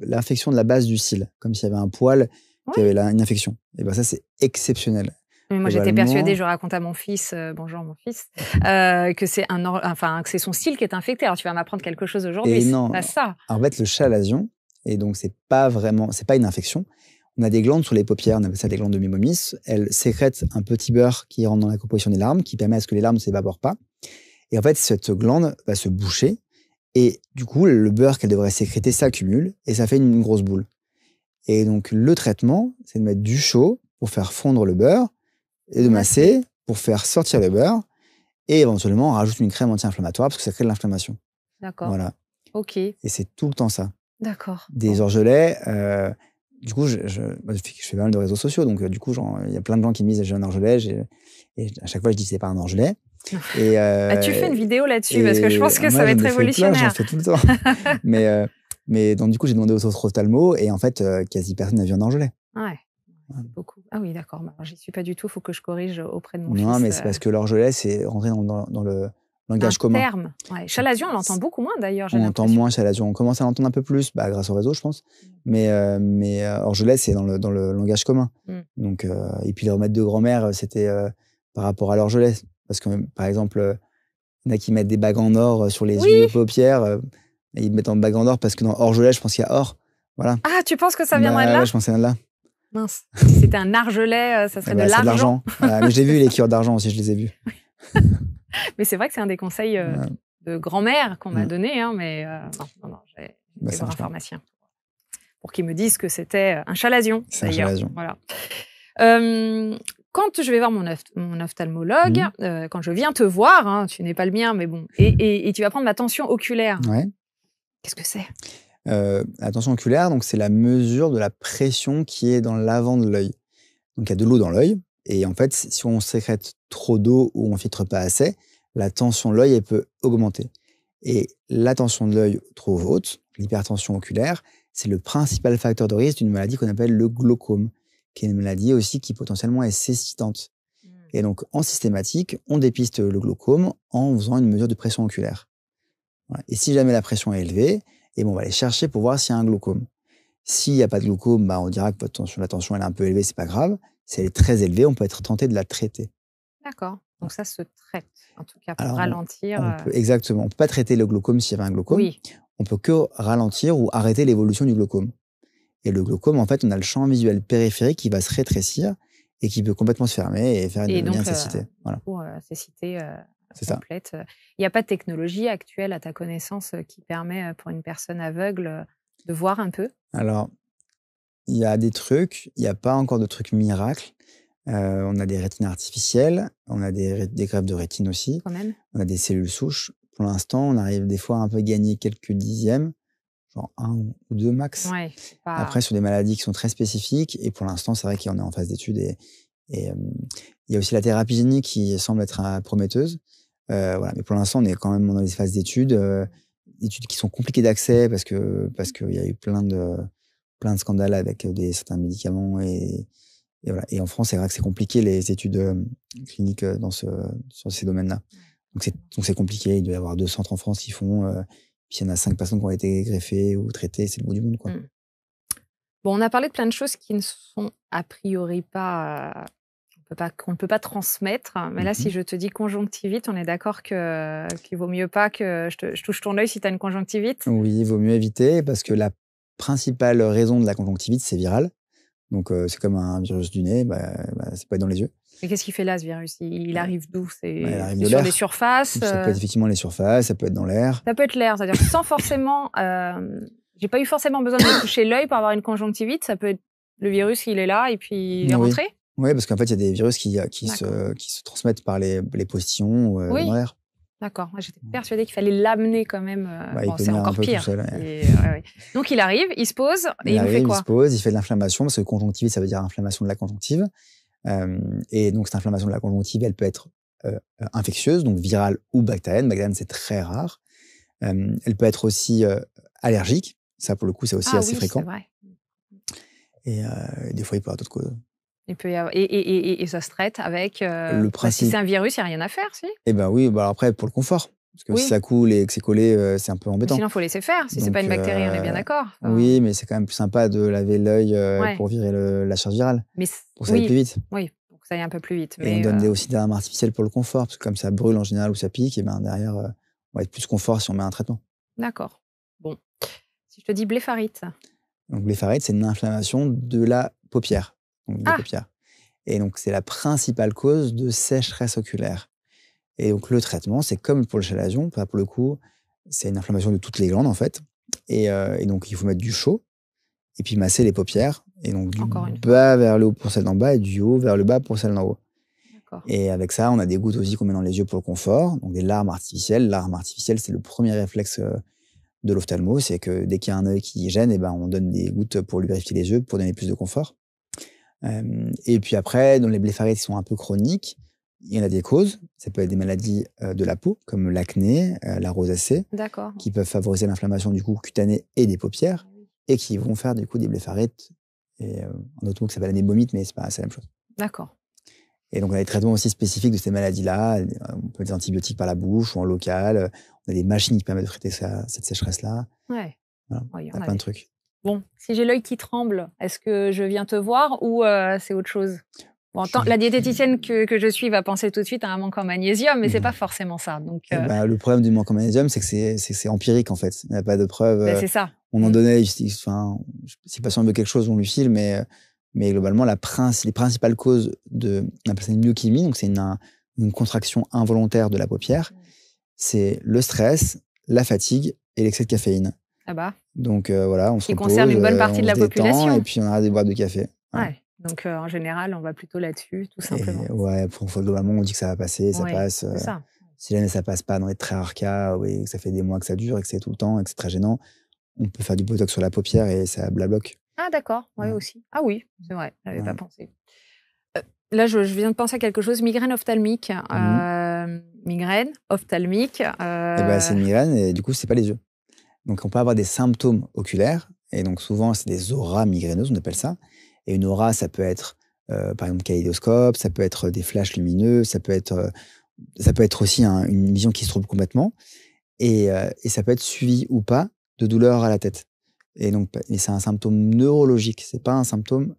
l'infection de la base du cil, comme s'il y avait un poil qui avait une infection. Et ben ça, c'est exceptionnel. Mais moi, j'étais persuadée, je raconte à mon fils, bonjour mon fils, que c'est que c'est son cil qui est infecté. Alors, tu vas m'apprendre quelque chose aujourd'hui. Non, pas ça. En fait, le chalazion, et donc c'est pas une infection. On a des glandes sur les paupières, on appelle ça des glandes de Meibomius. Elles sécrètent un petit beurre qui rentre dans la composition des larmes, qui permet à ce que les larmes ne s'évaporent pas. Et en fait, cette glande va se boucher, et du coup, le beurre qu'elle devrait sécréter s'accumule, et ça fait une grosse boule. Et donc, le traitement, c'est de mettre du chaud pour faire fondre le beurre, et de masser pour faire sortir le beurre, et éventuellement on rajoute une crème anti-inflammatoire parce que ça crée de l'inflammation. D'accord. Voilà. Ok. Et c'est tout le temps ça. D'accord. Des orgelets. Du coup, je fais pas mal de réseaux sociaux, donc du coup, il y a plein de gens qui me disent j'ai un orgelet, et à chaque fois je dis c'est pas un orgelet. Et tu fais une vidéo là-dessus parce que je pense que ça va être révolutionnaire. J'en fais tout le temps. mais donc du coup, j'ai demandé aux autres ophtalmos et en fait, quasi personne n'a vu un orgelet. Ouais. Beaucoup. Ah oui, d'accord. J'y suis pas du tout. Il faut que je corrige auprès de mon fils. Non, mais c'est parce que l'orgelet, c'est rentré dans le langage commun. Terme. Ouais. Chalazion, on l'entend beaucoup moins d'ailleurs. On entend moins chalazion. On commence à l'entendre un peu plus, grâce au réseau, je pense. Mais orgelet, c'est dans le langage commun. Donc, et puis les remèdes de grand-mère, c'était par rapport à l'orgelet. Parce que, par exemple, il y en a qui mettent des bagues en or sur les yeux, paupières. Et ils mettent en bague en or parce que dans orgelet, je pense qu'il y a or. Voilà. Ah, tu penses que ça viendrait de là? Ouais, je pense que ça vient de là. Mince. Si c'était un argelet, ça serait de l'argent. C'est de l'argent. Voilà, mais j'ai vu les cures d'argent aussi, je les ai vus. Mais c'est vrai que c'est un des conseils de grand-mère qu'on m'a donné, hein, mais non, j'ai été voir un pharmacien pour qu'il me dise que c'était un chalazion. C'est un chalazion. Voilà. Quand je vais voir mon ophtalmologue, quand je viens te voir, hein, tu n'es pas le mien, mais bon, et tu vas prendre ma tension oculaire. Ouais. Qu'est-ce que c'est? La tension oculaire, donc c'est la mesure de la pression qui est dans l'avant de l'œil. Donc il y a de l'eau dans l'œil, et en fait, si on sécrète trop d'eau ou on filtre pas assez, la tension de l'œil elle peut augmenter. Et la tension de l'œil trop haute, l'hypertension oculaire, c'est le principal facteur de risque d'une maladie qu'on appelle le glaucome, qui est une maladie aussi qui potentiellement est cécitante. Et donc en systématique, on dépiste le glaucome en faisant une mesure de pression oculaire. Voilà. Et si jamais la pression est élevée, et on va aller chercher pour voir s'il y a un glaucome. S'il n'y a pas de glaucome, on dira que la tension elle est un peu élevée, c'est pas grave. Si elle est très élevée, on peut être tenté de la traiter. D'accord. Donc ça se traite, en tout cas pour ralentir. Exactement. On ne peut pas traiter le glaucome s'il y avait un glaucome. Oui. On peut que ralentir ou arrêter l'évolution du glaucome. Et le glaucome, en fait, on a le champ visuel périphérique qui va se rétrécir et qui peut complètement se fermer et faire une cécité. Voilà. Pour cécité complète. Il n'y a pas de technologie actuelle, à ta connaissance, qui permet pour une personne aveugle de voir un peu? Alors, il y a des trucs, il n'y a pas encore de trucs miracles. On a des rétines artificielles, on a des greffes de rétine aussi. Quand même. On a des cellules souches. Pour l'instant, on arrive des fois à un peu gagner quelques dixièmes, genre 1 ou 2 max. Ouais, Après, sur des maladies qui sont très spécifiques, et pour l'instant, c'est vrai qu'on est en phase d'études. Et il y a aussi la thérapie génique qui semble être prometteuse. Voilà. Mais pour l'instant, on est quand même dans les phases d'études. études qui sont compliquées d'accès parce qu'il y a eu plein de scandales avec certains médicaments et voilà. Et en France, c'est vrai que c'est compliqué les études cliniques sur ces domaines-là. Donc c'est compliqué. Il doit y avoir 2 centres en France qui font. Puis il y en a 5 personnes qui ont été greffées ou traitées. C'est le bout du monde, quoi. Bon, on a parlé de plein de choses qui ne sont a priori pas. Qu'on ne peut pas transmettre. Mais là, si je te dis conjonctivite, on est d'accord qu'il vaut mieux pas que je touche ton œil si tu as une conjonctivite? Oui, il vaut mieux éviter parce que la principale raison de la conjonctivite, c'est viral. Donc, c'est comme un virus du nez, c'est pas dans les yeux. Mais qu'est-ce qu'il fait là, ce virus? Il arrive d'où? C'est arrive de sur l'air. des surfaces? Ça peut être effectivement les surfaces, ça peut être dans l'air. Ça peut être l'air, c'est-à-dire sans forcément... j'ai pas eu forcément besoin de me toucher l'œil pour avoir une conjonctivite. Ça peut être le virus, il est là et puis il est rentré? Oui, parce qu'en fait, il y a des virus qui se transmettent par les postillons dans l'air. D'accord. J'étais persuadée qu'il fallait l'amener quand même. C'est encore pire. Seul, Donc, il arrive, il se pose et il nous fait quoi? Il se pose, il fait de l'inflammation, parce que conjonctivite, ça veut dire inflammation de la conjonctive. Et donc, cette inflammation de la conjonctive, elle peut être infectieuse, donc virale ou bactérienne. Bactérienne, c'est très rare. Elle peut être aussi allergique. Ça, pour le coup, c'est aussi assez fréquent. C'est vrai. Et des fois, il peut y avoir d'autres causes. Il peut y avoir... et ça se traite avec... le principe... si c'est un virus, il n'y a rien à faire, si? Eh ben oui, après, pour le confort. Parce que si ça coule et que c'est collé, c'est un peu embêtant. Sinon, il faut laisser faire. Si c'est pas une bactérie, on est bien d'accord. Oui, mais c'est quand même plus sympa de laver l'œil pour virer la charge virale. Pour que ça aille plus vite. Oui, pour que ça aille un peu plus vite. Et on donne aussi des armes artificielles pour le confort. Parce que comme ça brûle en général ou ça pique, et ben derrière, on va être plus confort si on met un traitement. D'accord. Bon. Si je te dis blépharite. Donc, blépharite, c'est une inflammation de la paupière. Donc, des paupières. Et donc, c'est la principale cause de sécheresse oculaire. Et donc, le traitement, c'est comme pour le chalazion. Pour le coup, c'est une inflammation de toutes les glandes, en fait. Et donc, il faut mettre du chaud et puis masser les paupières. Et donc, du bas vers le haut pour celle d'en bas et du haut vers le bas pour celle d'en haut. Et avec ça, on a des gouttes aussi qu'on met dans les yeux pour le confort. Donc, des larmes artificielles. L'arme artificielle, c'est le premier réflexe de l'ophtalmo. C'est que dès qu'il y a un œil qui gêne, et ben, on donne des gouttes pour lubrifier les yeux, pour donner plus de confort. Et puis après, dans les blépharites qui sont un peu chroniques, il y en a des causes. Ça peut être des maladies de la peau, comme l'acné, la rosacée, qui peuvent favoriser l'inflammation du coup cutanée et des paupières, et qui vont faire du coup des bléphaриtes. Et un autre mot qui s'appelle anémomite, mais c'est la même chose. D'accord. Et donc on a des traitements aussi spécifiques de ces maladies-là. On peut des antibiotiques par la bouche ou en local. On a des machines qui permettent de traiter cette sécheresse-là. Ouais. Voilà. Il y a plein de trucs. Bon, si j'ai l'œil qui tremble, est-ce que je viens te voir ou c'est autre chose? Bon, la diététicienne que je suis va penser tout de suite à un manque en magnésium, mais c'est pas forcément ça. Donc, le problème du manque en magnésium, c'est que c'est empirique en fait. Il n'y a pas de preuve. C'est ça. On en donnait, si le patient veut quelque chose, on lui file, mais globalement, les principales causes on appelle ça une myokymie, donc c'est une contraction involontaire de la paupière. C'est le stress, la fatigue et l'excès de caféine. Ah bah. Donc voilà, on se repose, concerne une bonne partie de la population. Et puis on arrête de boire de café. Ouais. Donc en général, on va plutôt là-dessus, tout simplement. Globalement, on dit que ça va passer, ça passe. C'est ça. Si jamais ça passe pas dans les très rares cas, que ça fait des mois que ça dure et que c'est tout le temps et que c'est très gênant, on peut faire du botox sur la paupière et ça blabloque. Ah d'accord, aussi. Ah oui, c'est vrai, j'avais pas pensé. Là, je viens de penser à quelque chose, migraine ophtalmique. Migraine ophtalmique. C'est une migraine et du coup, c'est pas les yeux. Donc, on peut avoir des symptômes oculaires et donc souvent, c'est des auras migraineuses, on appelle ça. Et une aura, ça peut être, par exemple, kaléidoscope, ça peut être des flashs lumineux, ça peut être aussi une vision qui se trouble complètement. Et ça peut être suivi ou pas de douleurs à la tête. Et donc, c'est un symptôme neurologique, c'est pas un symptôme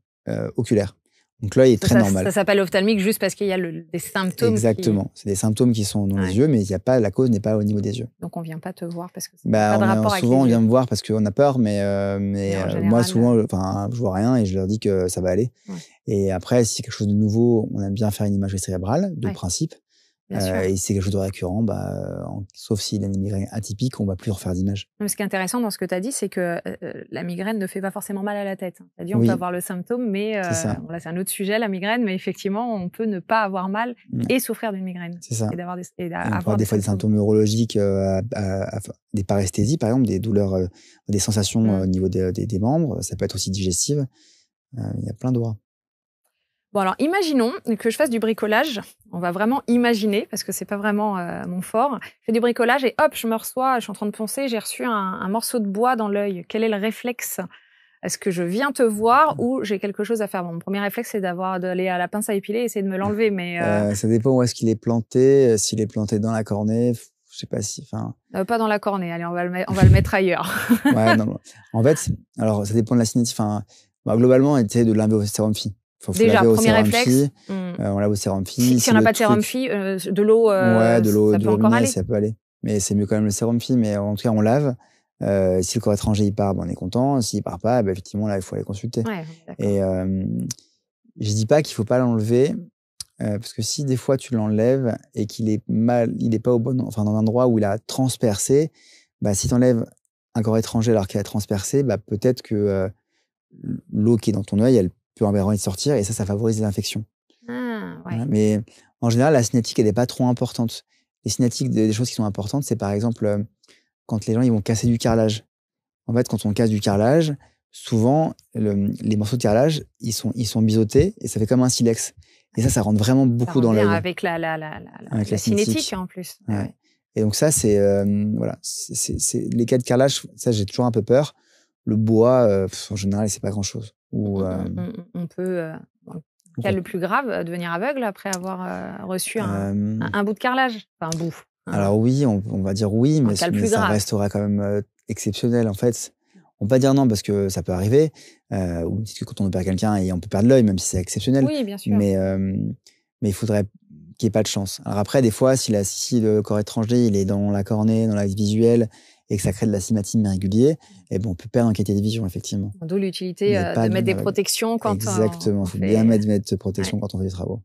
oculaire. Donc l'œil est très normal. Ça s'appelle ophtalmique juste parce qu'il y a des symptômes. Exactement. C'est des symptômes qui sont dans les yeux, mais la cause n'est pas au niveau des yeux. Donc on vient pas te voir parce que ça n'a pas de rapport avec les yeux. Souvent on vient me voir parce qu'on a peur, mais moi souvent, je vois rien et je leur dis que ça va aller. Ouais. Et après, si c'est quelque chose de nouveau, on aime bien faire une imagerie cérébrale de principe. Et si c'est quelque chose de récurrent, sauf s'il a une migraine atypique, on ne va plus refaire d'image. Ce qui est intéressant dans ce que tu as dit, c'est que la migraine ne fait pas forcément mal à la tête. Tu as dit on peut avoir le symptôme, mais là c'est un autre sujet, la migraine, mais effectivement, on peut ne pas avoir mal et souffrir d'une migraine. C'est ça. Et avoir des fois des symptômes neurologiques, des paresthésies, par exemple, des douleurs, des sensations au niveau des membres. Ça peut être aussi digestive. Il y a plein d'auras. Bon, alors, imaginons que je fasse du bricolage. On va vraiment imaginer, parce que c'est pas vraiment mon fort. Je fais du bricolage et hop, je suis en train de poncer, j'ai reçu un morceau de bois dans l'œil. Quel est le réflexe? Est-ce que je viens te voir ou j'ai quelque chose à faire? Bon, mon premier réflexe, c'est d'aller à la pince à épiler et essayer de me l'enlever, mais... Ça dépend où est-ce qu'il est planté. S'il est planté dans la cornée, je sais pas si... pas dans la cornée, allez, on va le mettre ailleurs. Ouais, non. En fait, alors, ça dépend de la cinétique. Globalement, essayer de laver au sérum phi. Déjà, premier réflexe. On lave au sérum phi. Si on n'a pas de sérum phi, de l'eau, ouais, de l'eau, ça peut encore aller. Ça peut aller. Mais c'est mieux quand même le sérum phi. Mais en tout cas, on lave. Si le corps étranger il part, on est content. S'il part pas, effectivement, là, il faut aller consulter. Ouais, et je dis pas qu'il faut pas l'enlever, parce que si des fois tu l'enlèves et qu'il est il est pas dans un endroit où il a transpercé, si tu enlèves un corps étranger alors qu'il a transpercé, peut-être que l'eau qui est dans ton œil, elle peut avoir envie de sortir et ça favorise les infections. Ouais. Voilà. Mais en général, la cinétique, elle n'est pas trop importante. Les cinétiques, des choses qui sont importantes, c'est par exemple quand les gens ils vont casser du carrelage. En fait, quand on casse du carrelage, souvent, les morceaux de carrelage, ils sont biseautés et ça fait comme un silex. Et ça rentre vraiment beaucoup dans l'œil. Avec la cinétique en plus. Ouais. Et donc ça, c'est les cas de carrelage, ça j'ai toujours un peu peur. Le bois, en général, c'est pas grand-chose. On peut, cas le plus grave, devenir aveugle après avoir reçu un bout de carrelage. Enfin, un bout. Alors oui, on va dire oui, mais ça restera quand même exceptionnel en fait. On peut pas dire non parce que ça peut arriver, ou quand on perd quelqu'un et on peut perdre l'œil, même si c'est exceptionnel. Oui, bien sûr. Mais il faudrait qu'il n'y ait pas de chance. Alors après, des fois, si le corps étranger il est dans la cornée, dans l'axe visuel, et que ça crée de l'astigmatisme irrégulier, on peut perdre en qualité de vision, effectivement. D'où l'utilité de mettre des protections quand Exactement, il faut bien mettre des protections quand on fait des travaux.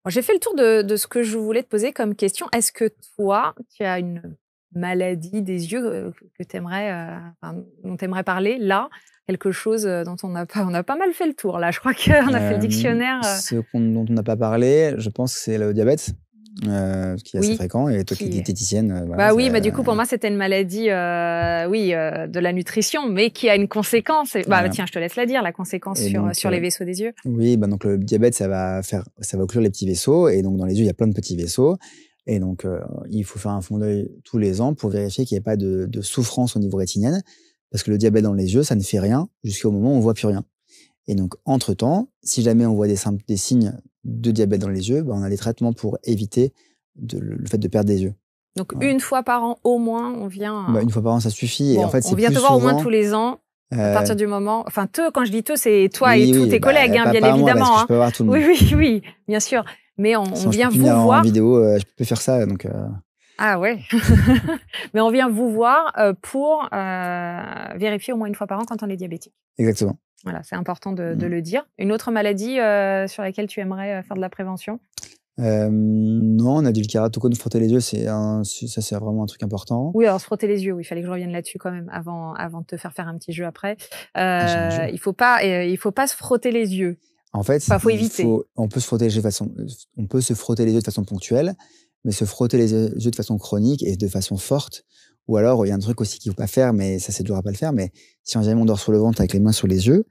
Bon, j'ai fait le tour de ce que je voulais te poser comme question. Est-ce que toi, tu as une maladie des yeux que dont tu aimerais parler là? Quelque chose dont on a pas mal fait le tour là. Je crois qu'on a fait le dictionnaire. Dont on n'a pas parlé, je pense que c'est le diabète. Qui est assez fréquent, et toi qui es diététicienne. Du coup, pour moi, c'était une maladie de la nutrition, mais qui a une conséquence. Tiens, je te laisse la dire, la conséquence sur les vaisseaux des yeux. Oui, donc le diabète, ça va occlure les petits vaisseaux, et donc dans les yeux, il y a plein de petits vaisseaux. Et donc, il faut faire un fond d'œil tous les ans pour vérifier qu'il n'y ait pas de souffrance au niveau rétinienne, parce que le diabète dans les yeux, ça ne fait rien jusqu'au moment où on voit plus rien. Et donc, entre-temps, si jamais on voit des signes de diabète dans les yeux, on a des traitements pour éviter le fait de perdre des yeux. Donc, une fois par an, au moins, on vient... Une fois par an, ça suffit. Bon, et en fait, on vient te voir au moins tous les ans, à partir du moment... Enfin, quand je dis c'est toi et tous tes collègues, bien évidemment. Moi, je peux voir tout le monde. Oui, bien sûr. Mais on vient vous voir... En vidéo, je peux faire ça, donc... Ah ouais. Mais on vient vous voir pour vérifier au moins une fois par an quand on est diabétique. Exactement. Voilà, c'est important de le dire. Une autre maladie sur laquelle tu aimerais faire de la prévention? Non, on a dit le kératocone, frotter les yeux, c'est vraiment un truc important. Oui, alors se frotter les yeux, il fallait que je revienne là-dessus quand même avant de te faire un petit jeu après. Il faut pas se frotter les yeux. En fait, faut éviter. On peut se frotter les yeux de façon ponctuelle, mais se frotter les yeux de façon chronique et de façon forte. Ou alors, il y a un truc aussi qu'il ne faut pas faire, mais ça, c'est dur à pas le faire. Mais si on dort sur le ventre avec les mains sur les yeux,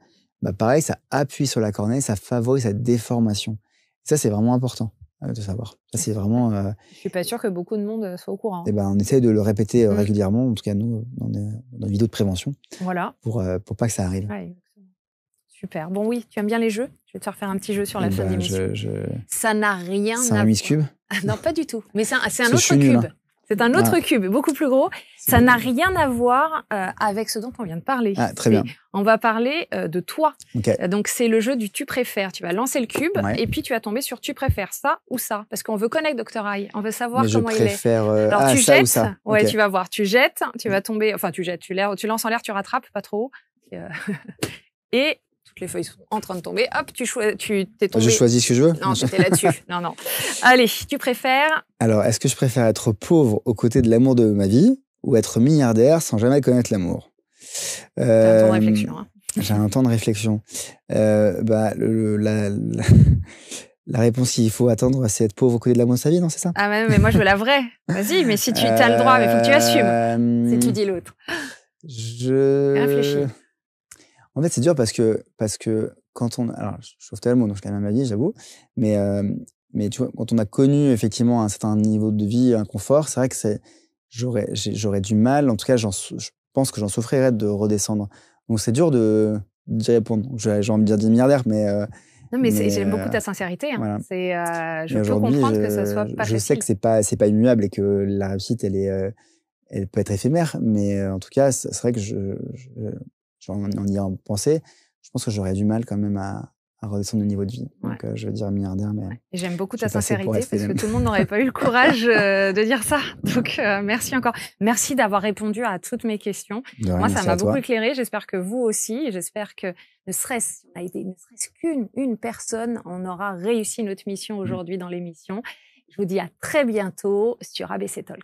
pareil, ça appuie sur la cornée, ça favorise sa déformation. Ça, c'est vraiment important de savoir. Ça, c'est vraiment... Je suis pas sûre que beaucoup de monde soit au courant. On essaie de le répéter régulièrement, en tout cas, nous, dans nos vidéos de prévention. Voilà. Pour pas que ça arrive. Ouais, super. Bon, oui, tu aimes bien les jeux? Je vais te faire un petit jeu sur la fin de l'émission. Ça n'a rien à voir. C'est un Rubik's Cube? Non, pas du tout. Mais c'est un autre cube. C'est un autre cube, beaucoup plus gros. Ça n'a rien à voir avec ce dont on vient de parler. Ah, très bien. On va parler de toi. Okay. Donc, c'est le jeu du tu préfères. Tu vas lancer le cube et puis tu vas tomber sur tu préfères ça ou ça. Parce qu'on veut connaître Dr. Eye. On veut savoir comment il est. Alors, tu jettes. Ça. Ouais, tu vas voir. Tu jettes. Tu vas tomber. Enfin, tu jettes. Tu lances en l'air, tu rattrapes, pas trop. Et toutes les feuilles sont en train de tomber. Hop, t'es tombé. Je choisis ce que je veux? Non, j'étais là-dessus. Non. Allez, tu préfères... Alors, est-ce que je préfère être pauvre aux côtés de l'amour de ma vie ou être milliardaire sans jamais connaître l'amour? T'as un temps de réflexion. Hein. J'ai un temps de réflexion. La réponse qu'il faut attendre, c'est être pauvre aux côtés de l'amour de sa vie, non? C'est ça? Ah, mais moi, je veux la vraie. Vas-y, mais si tu as le droit, il faut que tu assumes. Si tu dis l'autre. Réfléchis. En fait, c'est dur parce que alors, je suis ophtalmo, donc je gagne ma vie, j'avoue, mais tu vois, quand on a connu effectivement un certain niveau de vie, un confort, c'est vrai que j'aurais du mal, en tout cas, je pense que j'en souffrirais de redescendre. Donc c'est dur d'y répondre. J'ai envie de dire 10 milliardaires, mais non, mais j'aime beaucoup ta sincérité. Hein. Voilà. Je peux comprendre que ça soit pas facile. Je sais que c'est pas immuable et que la réussite, elle peut être éphémère, mais en tout cas, c'est vrai que en y pensant, je pense que j'aurais du mal quand même à redescendre le niveau de vie. Ouais. Donc, je veux dire milliardaire, mais... Ouais. J'aime beaucoup ta passé sincérité parce SPM. que tout le monde n'aurait pas eu le courage de dire ça. Donc, merci encore. Merci d'avoir répondu à toutes mes questions. Moi, ça m'a beaucoup éclairé. J'espère que vous aussi. J'espère que ne serait-ce qu'une personne, on aura réussi notre mission aujourd'hui dans l'émission. Je vous dis à très bientôt sur ABC Talk.